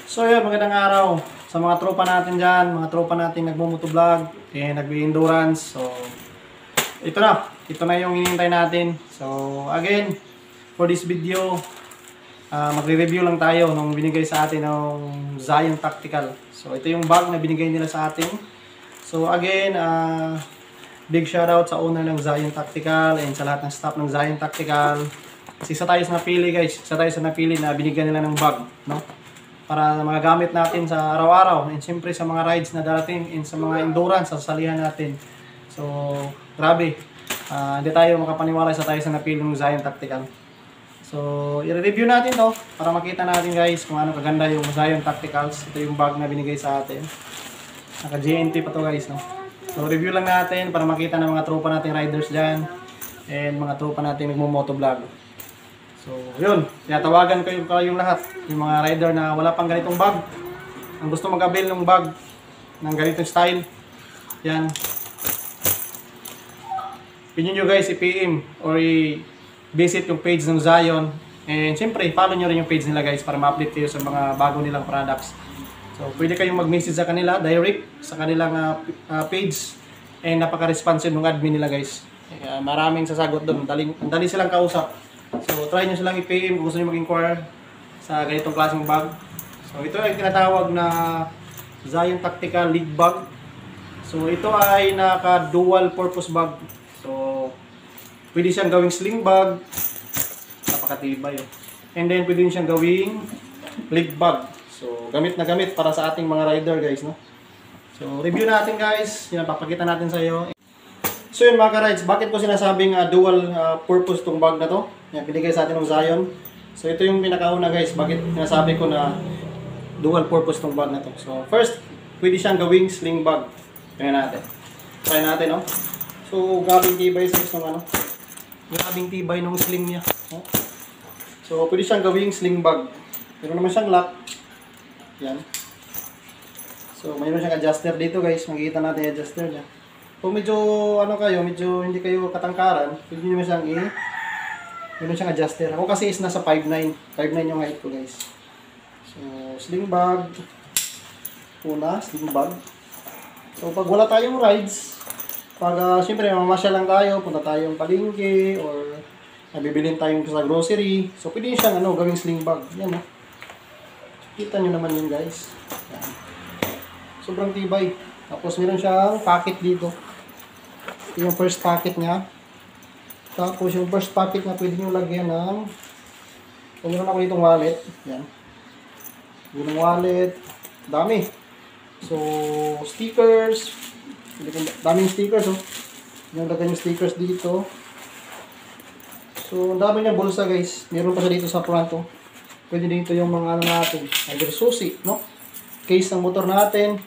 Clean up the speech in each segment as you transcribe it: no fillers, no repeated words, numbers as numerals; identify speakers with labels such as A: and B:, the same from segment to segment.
A: So yun, magandang araw sa mga tropa natin dyan, mga tropa natin nagmumotovlog, nagbe-endurance. So, ito na yung hinihintay natin. So, again, for this video, magre-review lang tayo nung binigay sa atin ng Zion Tactical. So, ito yung bag na binigay nila sa atin. So, again, big shoutout sa owner ng Zion Tactical and sa lahat ng staff ng Zion Tactical. Kasi isa tayo sa napili guys, isa tayo sa napili na binigyan nila ng bag, no? Para magagamit natin sa araw-araw and siyempre sa mga rides na darating and sa mga endurance sa salihan natin. So, grabe. Hindi tayo makapaniwala sa tayo sa napili ng Zion Tactical. So, i-review natin to para makita natin guys kung ano kaganda yung Zion Tacticals. Ito yung bag na binigay sa atin. Naka-GNT pa to guys, no? So, review lang natin para makita ng mga tropa nating riders dyan and mga tropa nating nagmo-motovlog. So, yun. Tinatawagan ko yung lahat. Yung mga rider na wala pang ganitong bag. Ang gusto mag-avail ng bag ng ganitong style. Yan. Pinyo nyo guys, i-PM or i-visit yung page ng Zion. And siyempre, follow nyo rin yung page nila guys para ma-update kayo sa mga bago nilang products. So, pwede kayong mag-message sa kanila, direct sa kanilang page. And napaka-responsive ng admin nila guys. Maraming sasagot doon. Ang dali silang kausap. So, try nyo silang i-PM kung gusto nyo mag-inquire sa ganitong klaseng bag. So, ito ay tinatawag na Zion Tactical League Bag. So, ito ay naka-dual purpose bag. So, pwede siyang gawing sling bag. Napakatibay. And then, pwede siyang gawing league bag. So, gamit na gamit para sa ating mga rider guys, no? So, review natin guys. Yan, papakita natin sa iyo. So yun mga ka-rides, bakit ko sinasabing dual purpose tong bag na to? Yan, binigay sa atin ng Zion. So ito yung pinakauna guys, bakit sinasabi ko na dual purpose tong bag na to. So first, pwede siyang gawing sling bag. Tingnan natin. Try natin, no? So grabing tibay sa isang ano. Grabing tibay nung sling niya. No? So pwede siyang gawing sling bag. Meron naman siyang lock. Yan. So mayroon siyang adjuster dito guys. Makikita natin yung adjuster niya. Kung medyo medyo hindi kayo katangkaran, pwede nyo siyang meron siyang adjuster. Ako kasi is nasa 5'9". 5'9 yung height ko guys. So, sling bag. Una, sling bag. So, pag wala tayong rides, pag siyempre mamasyal lang tayo, punta tayong palengke, or bibilin tayong sa grocery. So, pwede nyo siyang gawing sling bag. Yan, no? Kita nyo naman yun guys. Yan. Sobrang tibay. Tapos meron siyang pocket dito. Yung first pocket niya. Tapos yung first pocket na pwede nyo lagyan ng meron ako ditong wallet. Yan. Yung wallet. Dami. So, stickers. Daming stickers, oh. Yung lagyan yung stickers dito. So, dami niya bulsa, guys. Meron pa siya dito sa front, oh. Pwede dito yung mga natin. Either susi, no? Case ng motor natin.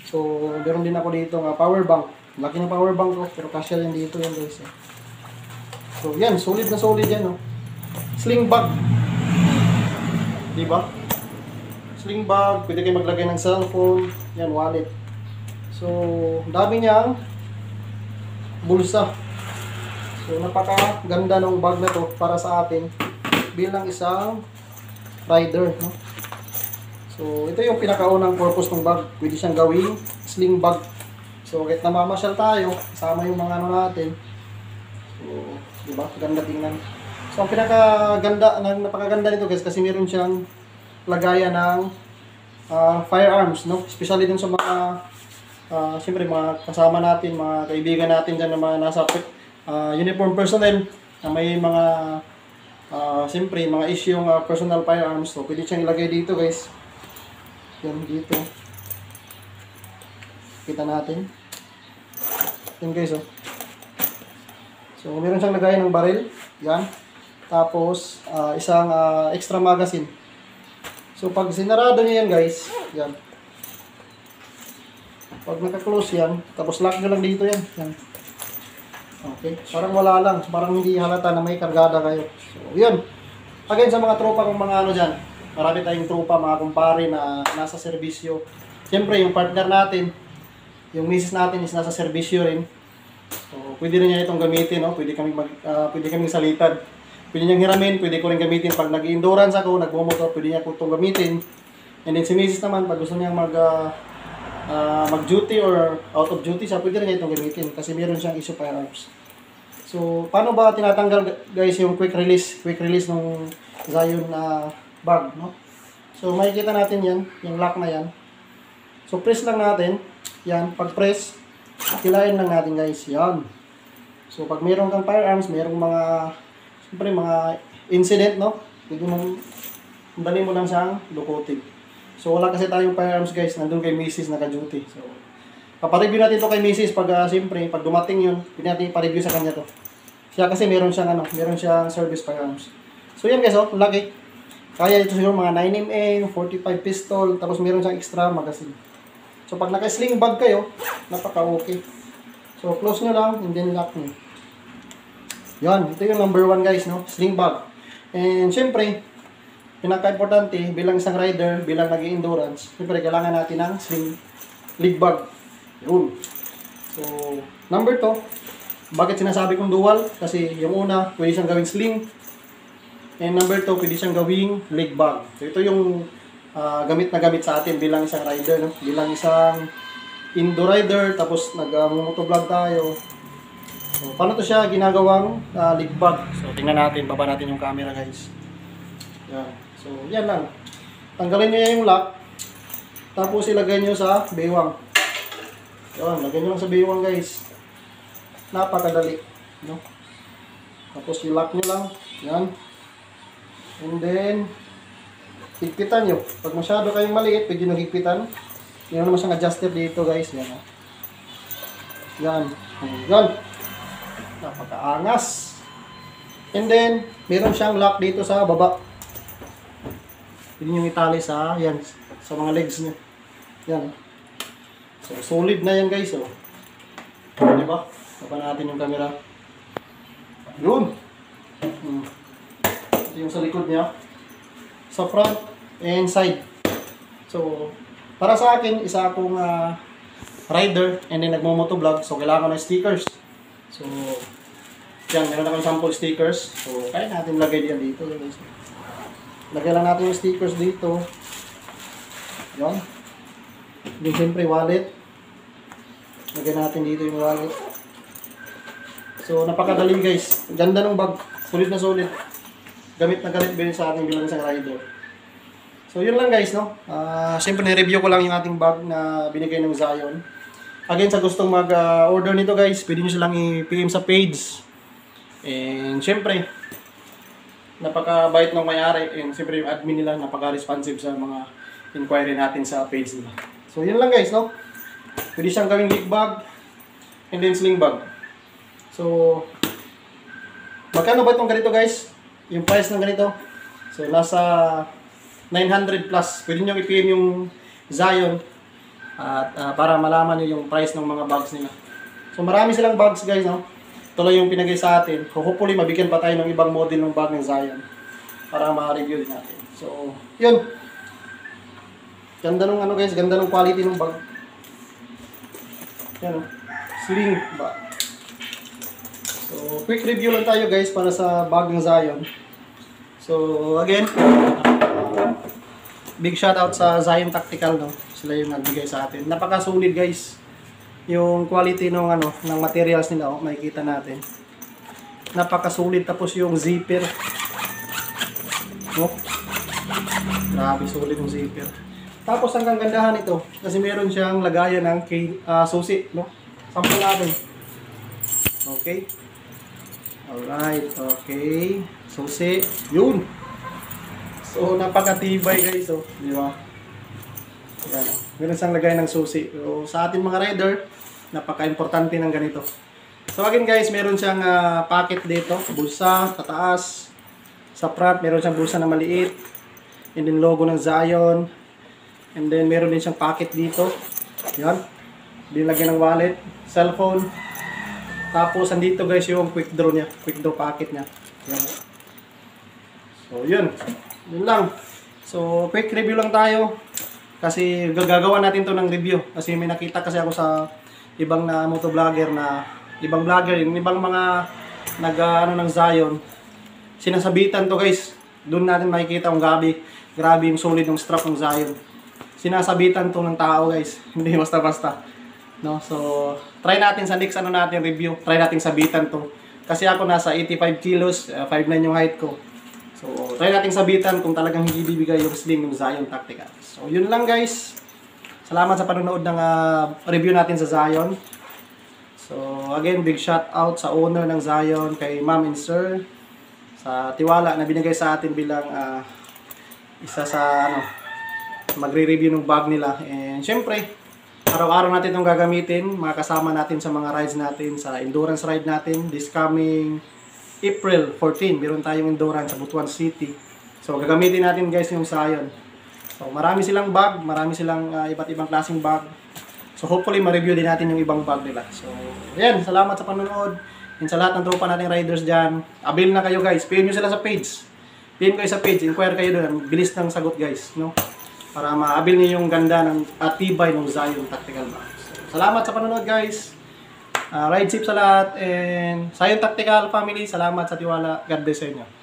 A: So, meron din ako dito ng power bank. Laki ng power bank ko, pero kasya yan dito yan guys. So, yan. Solid na solid yan. Oh. Sling bag. Diba? Sling bag. Pwede kayo maglagay ng cellphone. Yan, wallet. So, dami niyang bulsa. So, napakaganda ng bag na to para sa atin bilang isang rider. No? So, ito yung pinakaunang purpose ng bag. Pwede siyang gawing sling bag. So, kahit namamasyal tayo, kasama yung mga natin. So, diba? Ganda tingnan. So, ang napakaganda nito guys, kasi meron siyang lagayan ng firearms, no? Especially dun sa mga, siyempre, mga kasama natin, mga kaibigan natin dyan na mga nasa uniform personnel, na may mga, siyempre, mga isyong personal firearms. So, pwede siyang ilagay dito guys. Yan dito. Kita natin. Yan guys, oh. So, meron siyang lagayan ng baril. Yan. Tapos, isang extra magazine. So, pag sinarado niya yan guys, yan. Pag naka-close yan, tapos lock nyo lang dito yan. Yan. Okay. Parang wala lang. Parang hindi halata na may kargada kayo. So, yun. Again, sa mga tropa kong mga dyan. Marami tayong tropa, mga kumpare na nasa serbisyo. Siyempre, yung partner natin, yung misis natin is nasa serbisyo rin. So, pwede rin niya itong gamitin, no? Pwede kaming salitan. Pwede niyang hiramin, pwede ko rin gamitin pag nag-endurance ako, nagmumotor, pwede niya itong gamitin. And then si Mrs. naman, pag gusto niya mag-duty or out of duty, siya pwede rin itong gamitin kasi meron siyang issue firearms. So, paano ba tinatanggal guys yung quick release ng Zion na bag, no? So, makikita natin yan, yung lock na yan. So, press lang natin. Yan, pag press, kilain lang natin guys. Yan. So, pag meron kang firearms, merong siyempre mga incident, no? Pwede mong, dali mo lang siyang dukutin. So, wala kasi tayong firearms guys, nandun kay Mrs. naka-duty. So, papareview natin to kay Mrs. pag siyempre, pag dumating yun, pwede natin ipareview sa kanya to. Siya kasi meron siyang service firearms. So, yan guys, oh, laki. Kaya ito siguro mga 9mm, 45 pistol, tapos meron siyang extra magazine. So, pag naka-sling bag kayo, napaka-okay. So, close nyo lang, and then lock nyo. Yan, ito yung number 1 guys, no? Sling bag. And, syempre, pinaka-importante, bilang isang rider, bilang nag-endurance, syempre, kailangan natin ng sling leg bag. Yun. So, number 2, bakit sinasabi kong dual? Kasi yung una, pwede siyang gawing sling. And number 2, pwede siyang gawing leg bag. So, ito yung gamit na gamit sa atin bilang isang rider, no? Bilang isang indoor rider, tapos nag-motovlog tayo. So, paano to siya ginagawang leg bag? So, tingnan natin, baba natin yung camera guys. Yan. So, yan lang. Tanggalin nyo yung lock, tapos ilagay nyo sa baywang. Yan, lagay nyo lang sa baywang guys. Napakadali, no? Tapos i-lock nyo lang. Yan. And then, higpitan nyo. Pag masyado kayong maliit, pwede nyo higpitan. Meron naman siyang adjuster dito guys. Yan. Yan. Yan. Napakaangas. And then, meron siyang lock dito sa baba. Pwede nyo itali sa, yan, sa mga legs nyo. Yan. So, solid na yan guys. Oh. Diba? Baba natin yung camera. Yun. Ito yung sa likod niya. Sa front and side. So, para sa akin, isa akong rider and then nagmo-motovlog. So, kailangan ko ng stickers. So, yan, meron na kami sample stickers. So, kaya natin lagay diyan dito. Lagay lang natin yung stickers dito. Yan. Then, siyempre, wallet. Lagay natin dito yung wallet. So, napakadali guys. Ganda ng bag. Sulit na sulit. Gamit na gamit din sa ating bilang isang rider. So, yun lang guys, no? Siyempre, ni-review ko lang yung ating bag na binigay ng Zion. Again, sa gustong mag-order nito guys, pwede nyo silang i-PM sa page. And, siyempre, napaka-bait ng may-ari. And, siyempre, yung admin nila, napaka-responsive sa mga inquiry natin sa page nila. So, yun lang guys, no? Pwede siyang gawing leg bag and then sling bag. So, magkano ba itong ganito guys? Yung price ng ganito? So, nasa 900 plus. Pwede nyo i-PM yung Zion at para malaman nyo yung price ng mga bags nila. So, marami silang bags guys, no? Ito lang yung pinagay sa atin. Hopefully, mabigyan pa tayo ng ibang model ng bag ng Zion para ma-review din natin. So, yun. Ganda ng ano guys, ganda ng quality ng bag. Yan o. Sling bag. So, quick review lang tayo guys para sa bag ng Zion. So, again, big shoutout sa Zion Tactical, no? Sila yung nagbigay sa atin. Napakasulit guys. Yung quality ng ng materials nila, oh, makikita natin. Napakasulit, tapos yung zipper. Oh. Grabe sulit yung zipper. Tapos ang kagandahan ito kasi meron siyang lagayan ng susi, no? Sample natin. Okay. Alright, okay. Susi. Yun. So, napakatibay guys, oh. Di ba? Yan. Meron siyang lagay ng susi. So, sa ating mga rider, napaka-importante ng ganito. So, again guys, meron siyang pocket dito. Bulsa, tataas. Sa front, meron siyang bulsa na maliit. And then logo ng Zion. And then, meron din siyang pocket dito. Yan. Dinlagyan ng wallet. Cellphone. Tapos, andito guys yung quick draw niya. Quick draw pocket niya. Yan. So, yun. Yun lang. So, quick review lang tayo. Kasi gagawa natin to ng review. Kasi may nakita kasi ako sa ibang na motovlogger na ibang vlogger, yung ibang mga ng Zion. Sinasabitan to guys. Doon natin makikita kung grabe yung solid ng strap ng Zion. sinasabitan to ng tao guys. Hindi basta-basta. No? So, try natin sa next ano natin review. Try natin sabitan to. Kasi ako nasa 85 kilos, 5'9 yung height ko. So, try natin sabitan kung talagang hindi bibigay yung sling ng Zion Tactical. So, yun lang guys. Salamat sa panonood ng review natin sa Zion. So, again, big shout out sa owner ng Zion, kay Ma'am and Sir, sa tiwala na binigay sa atin bilang isa sa magre-review ng bag nila. And syempre, araw-araw natin itong gagamitin, makakasama natin sa mga rides natin, sa endurance ride natin. This coming April 14, meron tayong endurance sa Butuan City. So, gagamitin natin guys yung Zion. So, marami silang bag, marami silang iba't ibang klaseng bag. So, hopefully, ma-review din natin yung ibang bag nila. So, ayan, salamat sa panonood. And sa lahat ng tropa nating riders dyan, avail na kayo guys. PM nyo sila sa page. PM kayo sa page, inquire kayo doon. Bilis ng sagot guys, no? Para ma-avail nyo yung ganda ng tibay ng Zion Tactical bag. So, salamat sa panonood guys. Ride safe sa lahat. And Zion Tactical family, salamat sa tiwala. God bless sa inyo.